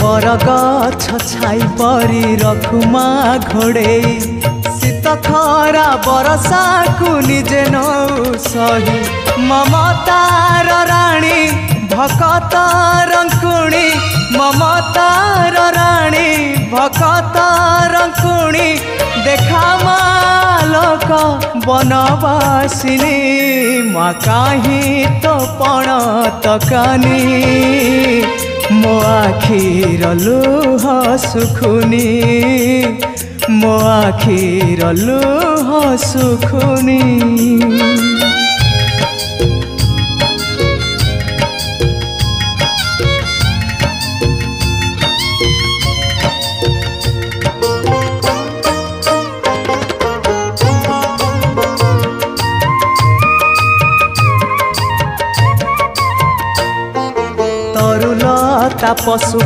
बरगछ छाई परी रखुमा घोड़े शीत खरा बरसा को निजे नौ सही ममतार राणी भकत रंकुणी ममतार राणी भकत रंकुणी देखा मालक बनवासिनी मा काहीं तो पण तकानी मो आखिर लुह सुखुनी मो आखिर लुह सुखुनी। तरुलता पशु